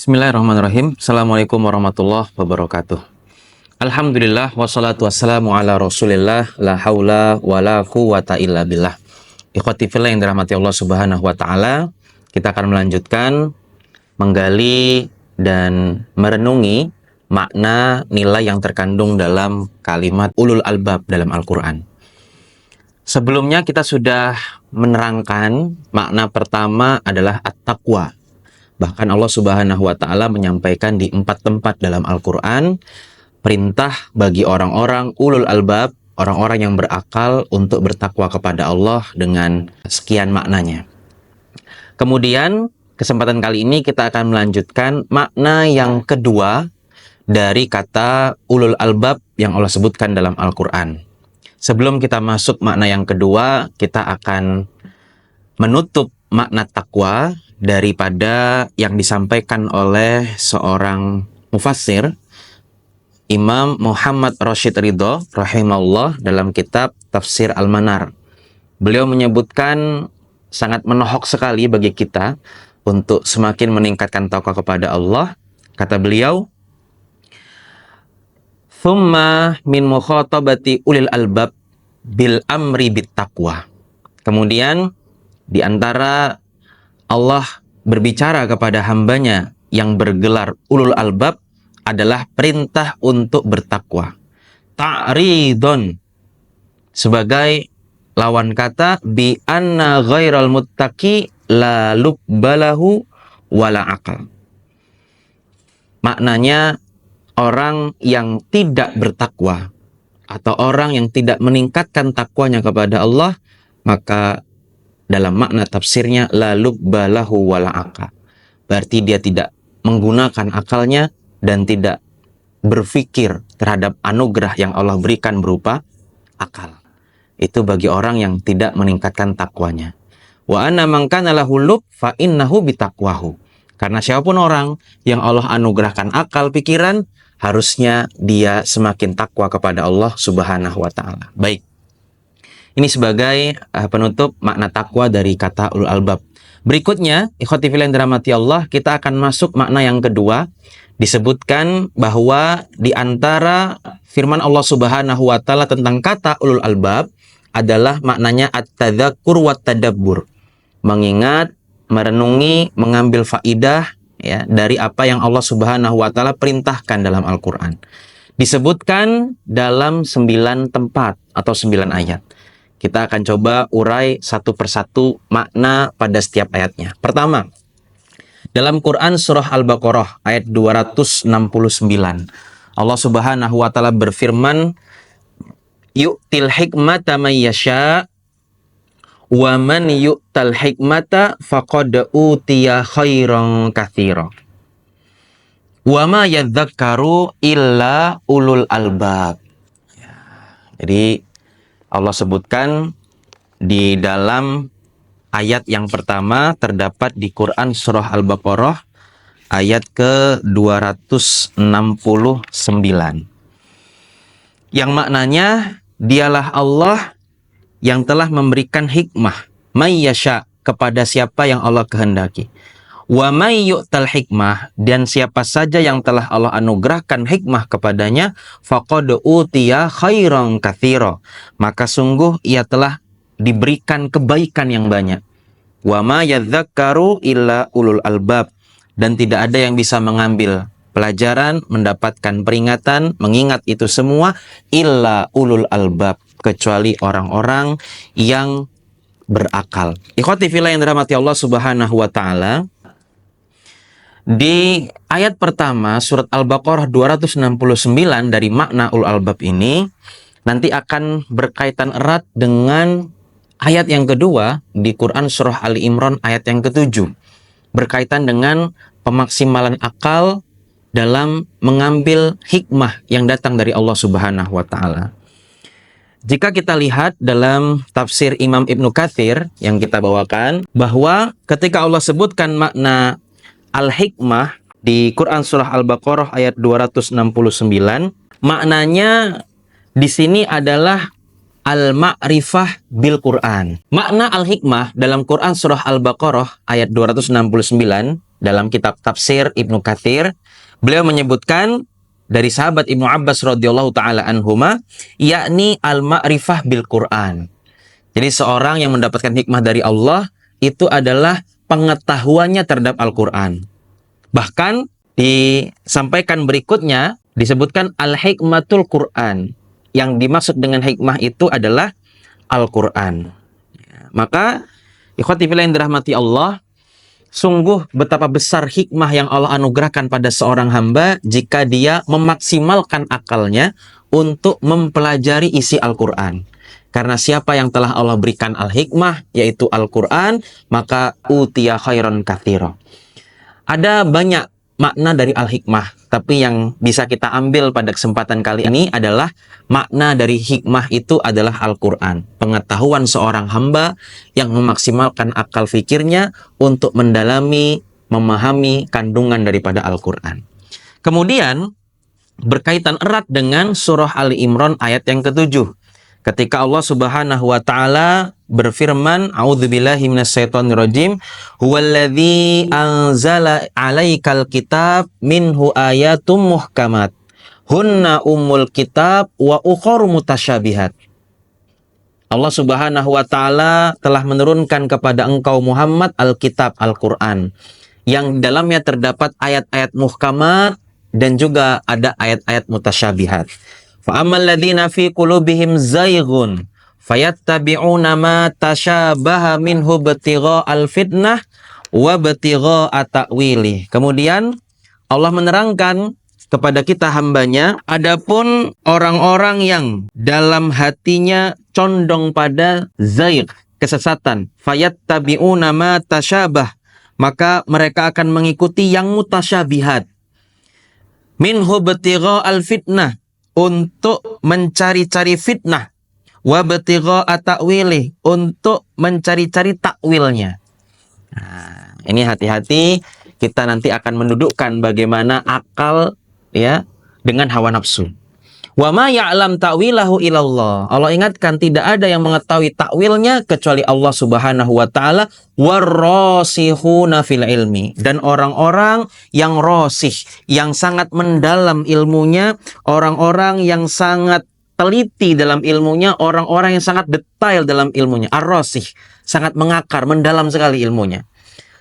Bismillahirrahmanirrahim. Assalamualaikum warahmatullahi wabarakatuh. Alhamdulillah wassalatu wassalamu ala Rasulillah la haula wala quwata illa billah. Ikhwati fillah yang dirahmati Allah Subhanahu wa taala, kita akan melanjutkan menggali dan merenungi makna nilai yang terkandung dalam kalimat ulul albab dalam Al-Qur'an. Sebelumnya kita sudah menerangkan makna pertama adalah at-taqwa. Bahkan Allah Subhanahu wa taala menyampaikan di 4 tempat dalam Al-Qur'an perintah bagi orang-orang ulul albab, orang-orang yang berakal untuk bertakwa kepada Allah dengan sekian maknanya. Kemudian kesempatan kali ini kita akan melanjutkan makna yang kedua dari kata ulul albab yang Allah sebutkan dalam Al-Qur'an. Sebelum kita masuk makna yang kedua, kita akan menutup makna takwa daripada yang disampaikan oleh seorang mufassir, Imam Muhammad Rashid Ridho rahimahullah dalam kitab Tafsir Al-Manar. Beliau menyebutkan sangat menohok sekali bagi kita untuk semakin meningkatkan takwa kepada Allah. Kata beliau, "Tsumma min mukhatabati ulil albab bil amri bit taqwa." Kemudian di antara Allah berbicara kepada hambanya yang bergelar ulul albab adalah perintah untuk bertakwa. Ta'ridun sebagai lawan kata bi anna ghairal muttaqi la lubbalahu wala aqal. Maknanya orang yang tidak bertakwa atau orang yang tidak meningkatkan takwanya kepada Allah, maka dalam makna tafsirnya la lubbalahu wala aqal. Berarti dia tidak menggunakan akalnya dan tidak berpikir terhadap anugerah yang Allah berikan berupa akal. Itu bagi orang yang tidak meningkatkan takwanya. Wa anna man kana lahu lub fa innahu bitaqwahu. Karena siapapun orang yang Allah anugerahkan akal pikiran, harusnya dia semakin takwa kepada Allah Subhanahu wa taala. Baik. Ini sebagai penutup makna takwa dari kata ulul albab. Berikutnya, ikhwati fillah yang dirahmati Allah, kita akan masuk makna yang kedua. Disebutkan bahwa di antara firman Allah Subhanahu wa taala tentang kata ulul albab adalah maknanya at-tadzakkur wat tadabbur. Mengingat, merenungi, mengambil faidah ya dari apa yang Allah Subhanahu wa taala perintahkan dalam Al-Qur'an. Disebutkan dalam 9 tempat atau 9 ayat. Kita akan coba urai satu persatu makna pada setiap ayatnya. Pertama, dalam Quran surah Al-Baqarah ayat 269. Allah Subhanahu wa taala berfirman, "Yu'til hikmata may yasha wa man yu'tal hikmata faqad utiya khairan katsira. Wa ma yadzakkaru illa ulul albab." Jadi Allah sebutkan di dalam ayat yang pertama terdapat di Quran surah Al-Baqarah ayat ke-269. Yang maknanya, dialah Allah yang telah memberikan hikmah may yasha kepada siapa yang Allah kehendaki. Wa may yu'tal hikmah, dan siapa saja yang telah Allah anugerahkan hikmah kepadanya, faqad utiya khairan katsira, maka sungguh ia telah diberikan kebaikan yang banyak. Wa ma yadzakkaru illa ulul albab, dan tidak ada yang bisa mengambil pelajaran, mendapatkan peringatan, mengingat itu semua illa ulul albab, kecuali orang-orang yang berakal. Ikhwati fillah yang dirahmati Allah Subhanahu wa taala, di ayat pertama surat Al-Baqarah 269 dari makna ulul albab ini nanti akan berkaitan erat dengan ayat yang kedua di Quran surah Ali Imran ayat yang ke-7, berkaitan dengan pemaksimalan akal dalam mengambil hikmah yang datang dari Allah Subhanahu wa taala. Jika kita lihat dalam tafsir Imam Ibnu Katsir yang kita bawakan, bahwa ketika Allah sebutkan makna al-hikmah di Quran surah Al-Baqarah ayat 269, maknanya di sini adalah al-ma'rifah bil Quran. Makna al-hikmah dalam Quran surah Al-Baqarah ayat 269 dalam kitab tafsir Ibnu Katsir, beliau menyebutkan dari sahabat Ibnu Abbas radhiyallahu taala anhuma, yakni al-ma'rifah bil Quran. Jadi seorang yang mendapatkan hikmah dari Allah itu adalah pengetahuannya terhadap Al-Quran. Bahkan disampaikan berikutnya, disebutkan al-hikmatul Quran. Yang dimaksud dengan hikmah itu adalah Al-Quran. Maka, ikhwati fillah yang dirahmati Allah, sungguh betapa besar hikmah yang Allah anugerahkan pada seorang hamba jika dia memaksimalkan akalnya untuk mempelajari isi Al-Quran. Karena siapa yang telah Allah berikan al-hikmah, yaitu Al-Quran, maka utiya khairan katsira. Ada banyak makna dari al-hikmah, tapi yang bisa kita ambil pada kesempatan kali ini adalah makna dari hikmah itu adalah Al-Quran. Pengetahuan seorang hamba yang memaksimalkan akal fikirnya untuk mendalami, memahami kandungan daripada Al-Quran. Kemudian, berkaitan erat dengan surah Ali Imran ayat yang ke-7. Ketika Allah Subhanahu wa taala berfirman, a'udzubillahi minasyaitonirrajim, huwallazi anzala 'alaikal kitab minhu ayatum muhkamat hunna ummul kitab wa ukharu mutasyabihat. Allah Subhanahu wa taala telah menurunkan kepada engkau Muhammad Alkitab Al-Qur'an yang dalamnya terdapat ayat-ayat muhkamat dan juga ada ayat-ayat mutasyabihat. Fa'ammal ladzina fi qulubihim zayghun fayattabi'una ma tasyabaha minhu ibtigha'al fitnah wa ibtigha'a ta'wilih. Kemudian Allah menerangkan kepada kita hambanya, adapun orang-orang yang dalam hatinya condong pada zaygh, kesesatan, fayattabi'una ma tasyabah, maka mereka akan mengikuti yang mutasyabihat. Minhu ibtigha'al fitnah, untuk mencari-cari fitnah, wa ibtigha'a ta'wilih, untuk mencari-cari takwilnya. Nah, ini hati-hati, kita nanti akan mendudukkan bagaimana akal ya dengan hawa nafsu. Wa ma ya'lam ta'wilahu illallah. Allah ingatkan tidak ada yang mengetahui takwilnya kecuali Allah Subhanahu wa taala, warrasihuna fil ilmi, dan orang-orang yang rasih, yang sangat mendalam ilmunya, orang-orang yang sangat teliti dalam ilmunya, orang-orang yang sangat detail dalam ilmunya. Ar-rasih, sangat mengakar, mendalam sekali ilmunya.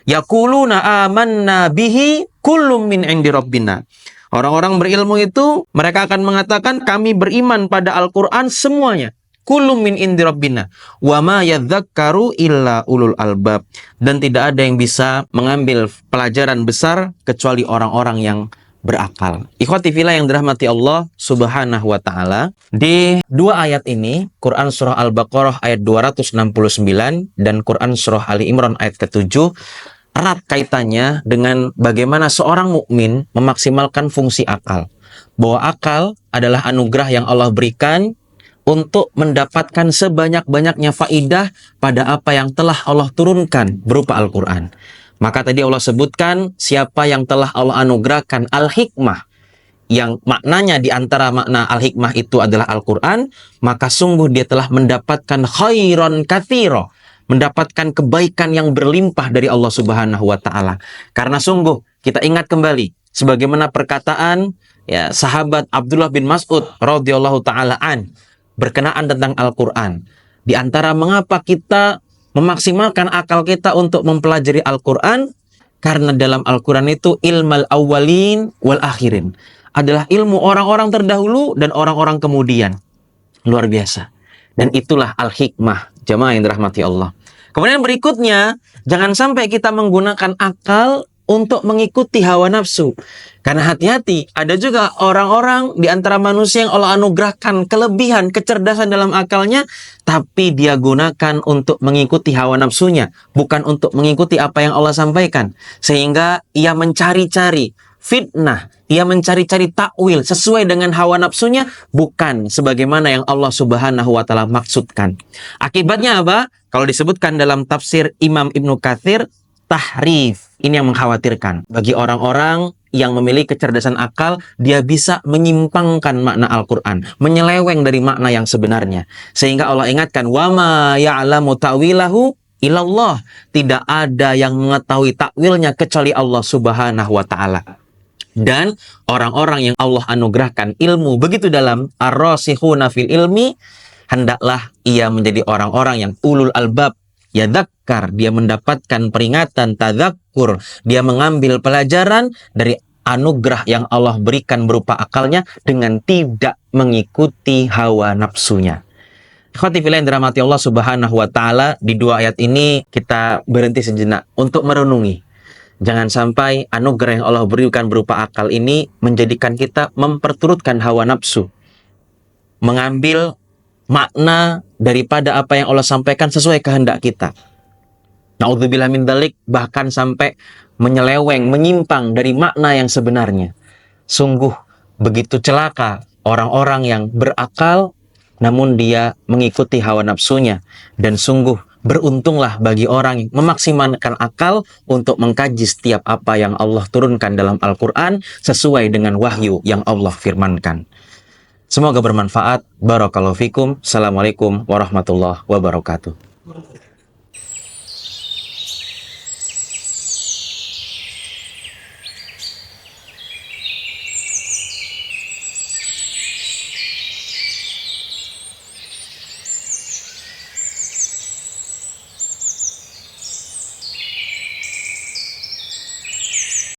Yaquluna amanna bihi kullum min indi rabbina. Orang-orang berilmu itu, mereka akan mengatakan, kami beriman pada Al-Quran semuanya. Kullum min indi rabbina. Wa ma yadzakkaru illa ulul albab. Dan tidak ada yang bisa mengambil pelajaran besar kecuali orang-orang yang berakal. Ikhwati fillah yang dirahmati Allah Subhanahu wa taala, di dua ayat ini, Quran surah Al-Baqarah ayat 269 dan Quran surah Ali Imran ayat ke-7, erat kaitannya dengan bagaimana seorang mukmin memaksimalkan fungsi akal. Bahwa akal adalah anugerah yang Allah berikan untuk mendapatkan sebanyak-banyaknya faidah pada apa yang telah Allah turunkan berupa Al-Quran. Maka tadi Allah sebutkan siapa yang telah Allah anugerahkan al-hikmah, yang maknanya di antara makna al-hikmah itu adalah Al-Quran, maka sungguh dia telah mendapatkan khairan katsira, mendapatkan kebaikan yang berlimpah dari Allah Subhanahu wa taala. Karena sungguh kita ingat kembali sebagaimana perkataan ya sahabat Abdullah bin Mas'ud radhiyallahu taala an berkenaan tentang Al-Qur'an. Di antara mengapa kita memaksimalkan akal kita untuk mempelajari Al-Qur'an, karena dalam Al-Qur'an itu ilmal awwalin wal akhirin, adalah ilmu orang-orang terdahulu dan orang-orang kemudian. Luar biasa. Dan itulah al-hikmah, jamaah yang dirahmati Allah. Kemudian berikutnya, jangan sampai kita menggunakan akal untuk mengikuti hawa nafsu. Karena hati-hati, ada juga orang-orang di antara manusia yang Allah anugerahkan kelebihan, kecerdasan dalam akalnya, tapi dia gunakan untuk mengikuti hawa nafsunya, bukan untuk mengikuti apa yang Allah sampaikan. Sehingga ia mencari-cari fitnah, ia mencari-cari takwil sesuai dengan hawa nafsunya, bukan sebagaimana yang Allah Subhanahu wa taala maksudkan. Akibatnya apa? Kalau disebutkan dalam tafsir Imam Ibnu Katsir, tahrif. Ini yang mengkhawatirkan bagi orang-orang yang memiliki kecerdasan akal, dia bisa menyimpangkan makna Al-Quran, menyeleweng dari makna yang sebenarnya. Sehingga Allah ingatkan, wa ma ya'lamu ta'wilahu ilallah. Tidak ada yang mengetahui takwilnya kecuali Allah Subhanahu wa taala. Dan orang-orang yang Allah anugerahkan ilmu begitu dalam, ar-rasikhuna fil ilmi, hendaklah ia menjadi orang-orang yang ulul albab, yadzakkar, dia mendapatkan peringatan, tadzakkur, dia mengambil pelajaran dari anugerah yang Allah berikan berupa akalnya dengan tidak mengikuti hawa nafsunya. Ikhwati fillah yang dirahmati Allah Subhanahu wa taala, di dua ayat ini kita berhenti sejenak untuk merenungi. Jangan sampai anugerah yang Allah berikan berupa akal ini menjadikan kita memperturutkan hawa nafsu, mengambil makna daripada apa yang Allah sampaikan sesuai kehendak kita. Na'udzubillah min dzalik, bahkan sampai menyeleweng, menyimpang dari makna yang sebenarnya. Sungguh begitu celaka orang-orang yang berakal namun dia mengikuti hawa nafsunya, dan sungguh beruntunglah bagi orang yang memaksimalkan akal untuk mengkaji setiap apa yang Allah turunkan dalam Al-Quran sesuai dengan wahyu yang Allah firmankan. Semoga bermanfaat. Barakallahu fikum. Assalamualaikum warahmatullahi wabarakatuh.